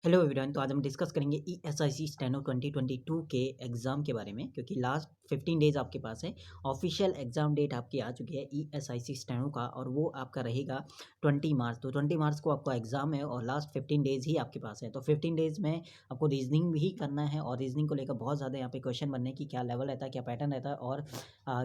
Hello everyone. तो आज हम डिस्कस करेंगे ईएसआईसी स्टेनो 2022 के एग्ज़ाम के बारे में, क्योंकि लास्ट 15 डेज़ आपके पास है। ऑफिशियल एग्ज़ाम डेट आपकी आ चुकी है ईएसआईसी स्टेनो का, और वो आपका रहेगा 20 मार्च। तो 20 मार्च को आपका एग्ज़ाम है और लास्ट 15 डेज़ ही आपके पास है। तो 15 डेज़ में आपको रीजनिंग भी करना है, और रीजनिंग को लेकर बहुत ज़्यादा यहाँ पे क्वेश्चन बनने की क्या लेवल रहता है, क्या पैटर्न रहता है, और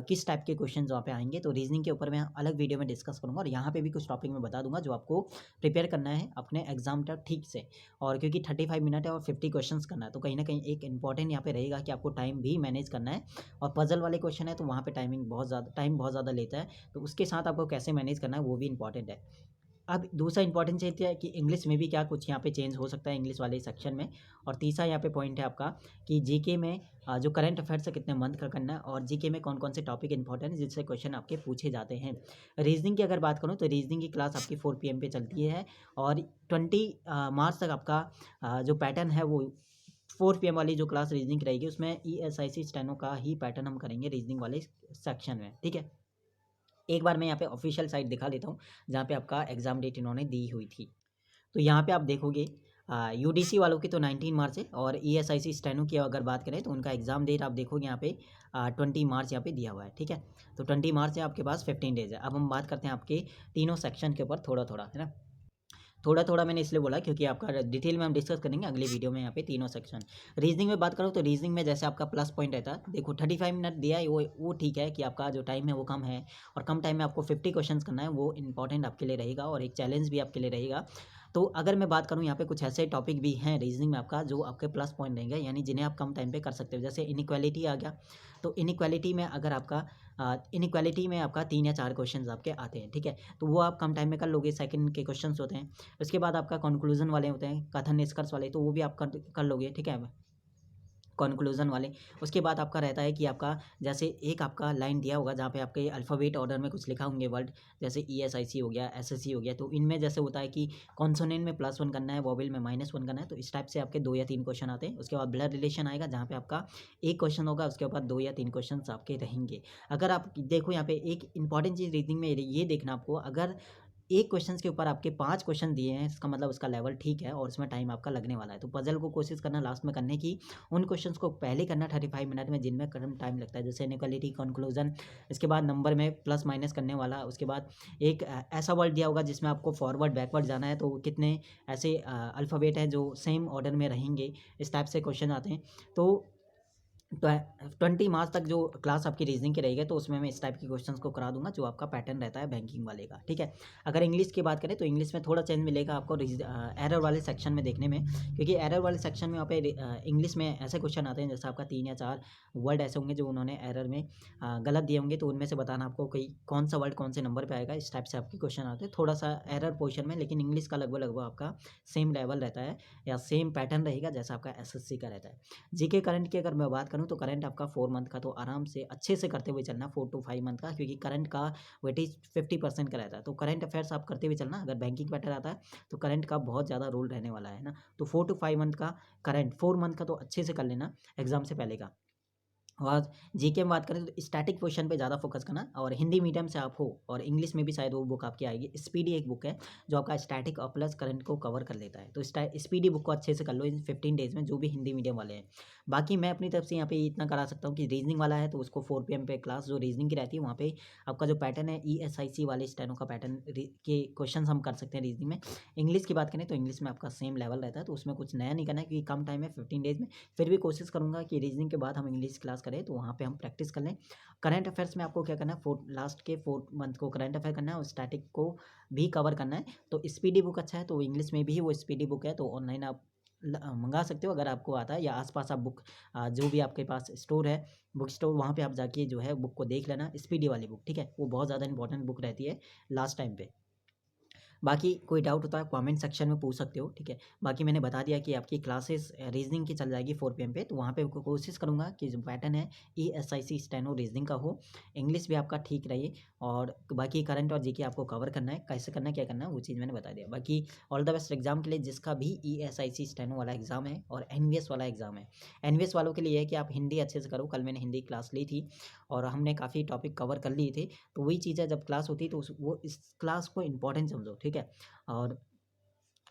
किस टाइप के क्वेश्चन वहाँ पे आएंगे। तो रीजनिंग के ऊपर मैं अलग वीडियो में डिस्कस करूँगा, और यहाँ पे भी कुछ टॉपिक मैं बता दूंगा जो आपको प्रिपेयर करना है अपने एग्जाम तक ठीक से। और क्योंकि 35 मिनट है और 50 क्वेश्चंस करना है, तो कहीं ना कहीं एक इंपॉर्टेंट यहाँ पे रहेगा कि आपको टाइम भी मैनेज करना है। और पजल वाले क्वेश्चन है तो वहाँ पे टाइम बहुत ज़्यादा लेता है, तो उसके साथ आपको कैसे मैनेज करना है वो भी इंपॉर्टेंट है। अब दूसरा इंपॉर्टेंट चीज़ है कि इंग्लिश में भी क्या कुछ यहाँ पे चेंज हो सकता है इंग्लिश वाले सेक्शन में। और तीसरा यहाँ पे पॉइंट है आपका कि जीके में जो करंट अफेयर्स है कितने मंथ का करना है, और जीके में कौन कौन से टॉपिक इंपॉर्टेंट है जिससे क्वेश्चन आपके पूछे जाते हैं। रीजनिंग की अगर बात करूँ तो रीजनिंग की क्लास आपकी 4 PM पे चलती है, और 20 मार्च तक आपका जो पैटर्न है वो 4 PM वाली जो क्लास रीजनिंग की रहेगी, उसमें ईएसआईसी स्टेनो का ही पैटर्न हम करेंगे रीजनिंग वाले सेक्शन में। ठीक है, एक बार मैं यहाँ पे ऑफिशियल साइट दिखा देता हूँ जहाँ पे आपका एग्ज़ाम डेट इन्होंने दी हुई थी। तो यहाँ पे आप देखोगे यूडीसी वालों की तो 19 मार्च है, और ईएसआईसी स्टेनो की अगर बात करें तो उनका एग्ज़ाम डेट आप देखोगे यहाँ पे 20 मार्च यहाँ पे दिया हुआ है। ठीक है, तो 20 मार्च से आपके पास 15 डेज़ है। अब हम बात करते हैं आपके तीनों सेक्शन के ऊपर थोड़ा थोड़ा, है ना। थोड़ा थोड़ा मैंने इसलिए बोला क्योंकि आपका डिटेल में हम डिस्कस करेंगे अगले वीडियो में यहाँ पे तीनों सेक्शन। रीजनिंग में बात करो तो रीजनिंग में जैसे आपका प्लस पॉइंट रहता है, देखो 35 मिनट दिया है, वो ठीक है कि आपका जो टाइम है वो कम है, और कम टाइम में आपको 50 क्वेश्चन करना है, वो इंपॉर्टेंट आपके लिए रहेगा और एक चैलेंज भी आपके लिए रहेगा। तो अगर मैं बात करूँ यहाँ पे कुछ ऐसे टॉपिक भी हैं रीजनिंग में आपका जो आपके प्लस पॉइंट रहेंगे, यानी जिन्हें आप कम टाइम पे कर सकते हो। जैसे इनइक्वालिटी आ गया, तो इनइक्वालिटी में अगर आपका इनइक्वालिटी में आपका 3 या 4 क्वेश्चंस आपके आते हैं। ठीक है, तो वो आप कम टाइम में कर लोगे। सेकंड के क्वेश्चंस होते हैं, उसके बाद आपका कंक्लूजन वाले होते हैं, कथन निष्कर्ष वाले, तो वो भी आप कर लोगे। ठीक है, कंक्लूजन वाले। उसके बाद आपका रहता है कि आपका जैसे एक आपका लाइन दिया होगा जहाँ पे आपके अल्फ़ाबेट ऑर्डर में कुछ लिखा होंगे वर्ड, जैसे ईएसआईसी हो गया, एसएससी हो गया, तो इनमें जैसे होता है कि कॉन्सोनेंट में +1 करना है, वोवेल में -1 करना है। तो इस टाइप से आपके 2 या 3 क्वेश्चन आते हैं। उसके बाद ब्लड रिलेशन आएगा जहाँ पे आपका एक क्वेश्चन होगा, उसके बाद 2 या 3 क्वेश्चन आपके रहेंगे। अगर आप देखो यहाँ पे एक इंपॉर्टेंट चीज़ रीजनिंग में ये देखना आपको, अगर एक क्वेश्चन के ऊपर आपके 5 क्वेश्चन दिए हैं, इसका मतलब उसका लेवल ठीक है और उसमें टाइम आपका लगने वाला है। तो पजल को कोशिश करना लास्ट में करने की, उन क्वेश्चंस को पहले करना 35 मिनट में जिनमें कम टाइम लगता है, जैसे इनइक्वालिटी, कंक्लूजन, इसके बाद नंबर में प्लस माइनस करने वाला। उसके बाद एक ऐसा वर्ड दिया होगा जिसमें आपको फॉरवर्ड बैकवर्ड जाना है, तो कितने ऐसे अल्फ़ाबेट हैं जो सेम ऑर्डर में रहेंगे, इस टाइप से क्वेश्चन आते हैं। तो 20 मार्च तक जो क्लास आपकी रीजनिंग की रहेगी, तो उसमें मैं इस टाइप के क्वेश्चंस को करा दूंगा जो आपका पैटर्न रहता है बैंकिंग वाले का। ठीक है, अगर इंग्लिश की बात करें तो इंग्लिश में थोड़ा चेंज मिलेगा आपको एरर वाले सेक्शन में देखने में, क्योंकि एरर वाले सेक्शन में यहाँ पे इंग्लिश में ऐसे क्वेश्चन आते हैं जैसे आपका 3 या 4 वर्ड ऐसे होंगे जो उन्होंने एरर में गलत दिए होंगे, तो उनमें से बताना आपको कोई कौन सा वर्ड कौन से नंबर पर आएगा। इस टाइप से आपके क्वेश्चन आते हैं थोड़ा सा एरर पोर्शन में, लेकिन इंग्लिश का लगभग लगभग आपका सेम लेवल रहता है या सेम पैटर्न रहेगा जैसा आपका एसएससी का रहता है। जीके करंट की अगर मैं बात करूँ तो करंट आपका 4 मंथ का तो आराम से अच्छे से करते हुए चलना, 4 to 5 मंथ का, क्योंकि करंट का वेटेज 50% का रहता है। तो करंट अफेयर्स आप करते हुए चलना। अगर बैंकिंग पैटर्न आता है तो करंट का बहुत ज़्यादा रोल रहने वाला है ना। तो 4 to 5 मंथ का करंट, 4 मंथ का तो अच्छे से कर लेना एग्जाम से पहले का। और जीके में बात करें तो स्टैटिक क्वेश्चन पे ज़्यादा फोकस करना, और हिंदी मीडियम से आप हो और इंग्लिश में भी शायद वो बुक आपकी आएगी, स्पीडी एक बुक है जो आपका स्टैटिक और प्लस करंट को कवर कर लेता है। तो स्पीडी बुक को अच्छे से कर लो इन 15 डेज़ में, जो भी हिंदी मीडियम वाले हैं। बाकी मैं अपनी तरफ से यहाँ पे इतना करा सकता हूँ कि रीजनिंग वाला है तो उसको 4 PM पे क्लास जो रीजनिंग की रहती है, वहाँ पे आपका जो पैटर्न है ईएसआईसी वाले स्टेनो का पैटर्न के क्वेश्चन हम कर सकते हैं रीजनिंग में। इंग्लिश की बात करें तो इंग्लिश में आपका सेम लेवल रहता है, तो उसमें कुछ नया नहीं करना है क्योंकि कम टाइम है 15 डेज़ में। फिर भी कोशिश करूँगा कि रीजनिंग के बाद हम इंग्लिश क्लास करें तो वहाँ पे हम प्रैक्टिस कर लें। करंट अफेयर्स में आपको क्या करना है, लास्ट के 4 मंथ को करंट अफेयर करना है और स्टैटिक को भी कवर करना है। तो स्पीडी बुक अच्छा है, तो इंग्लिश में भी वो स्पीडी बुक है, तो ऑनलाइन आप मंगा सकते हो अगर आपको आता है, या आसपास आप बुक जो भी आपके पास स्टोर है, बुक स्टोर, वहाँ पे आप जाके जो है बुक को देख लेना, स्पीडी वाली बुक। ठीक है, वो बहुत ज़्यादा इंपॉर्टेंट बुक रहती है लास्ट टाइम पे। बाकी कोई डाउट होता है कमेंट सेक्शन में पूछ सकते हो। ठीक है, बाकी मैंने बता दिया कि आपकी क्लासेस रीजनिंग की चल जाएगी 4 PM पे, तो वहाँ पे कोशिश करूँगा कि जो पैटर्न है ईएसआईसी स्टेनो रीजनिंग का हो, इंग्लिश भी आपका ठीक रहे, और बाकी करंट और जीके आपको कवर करना है। कैसे करना है, क्या करना है, वो चीज़ मैंने बता दिया। बाकी ऑल द बेस्ट एग्जाम के लिए, जिसका भी ईएसआईसी स्टेनो वाला एग्जाम है और एनवीएस वाला एग्जाम है। एनवीएस वालों के लिए है कि आप हिंदी अच्छे से करो। कल मैंने हिंदी क्लास ली थी और हमने काफ़ी टॉपिक कवर कर लिए थे, तो वही चीज़ है, जब क्लास होती है तो वो इस क्लास को इंपॉर्टेंट समझो। ठीक है, और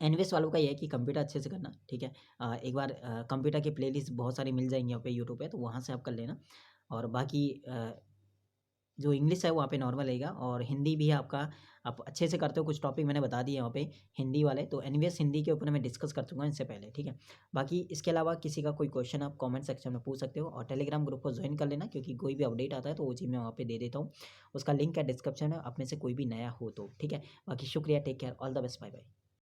एनवीएस वालों का ये है कि कंप्यूटर अच्छे से करना, ठीक है। एक बार कंप्यूटर की प्लेलिस्ट बहुत सारी मिल जाएँगी यहाँ पे यूट्यूब पे, तो वहाँ से आप कर लेना। और बाकी जो इंग्लिश है वहाँ पे नॉर्मल रहेगा, और हिंदी भी आपका आप अच्छे से करते हो, कुछ टॉपिक मैंने बता दिए यहाँ पे हिंदी वाले, तो एनीवेज़ हिंदी के ऊपर मैं डिस्कस कर चुका हूँ इससे पहले, ठीक है। बाकी इसके अलावा किसी का कोई क्वेश्चन आप कमेंट सेक्शन में पूछ सकते हो, और टेलीग्राम ग्रुप को ज्वाइन कर लेना, क्योंकि कोई भी अपडेट आता है तो वो चीज़ मैं वहाँ पे दे देता हूँ। उसका लिंक है डिस्क्रिप्शन में, आप में से कोई भी नया हो तो, ठीक है। बाकी शुक्रिया, take care, all the best, bye bye.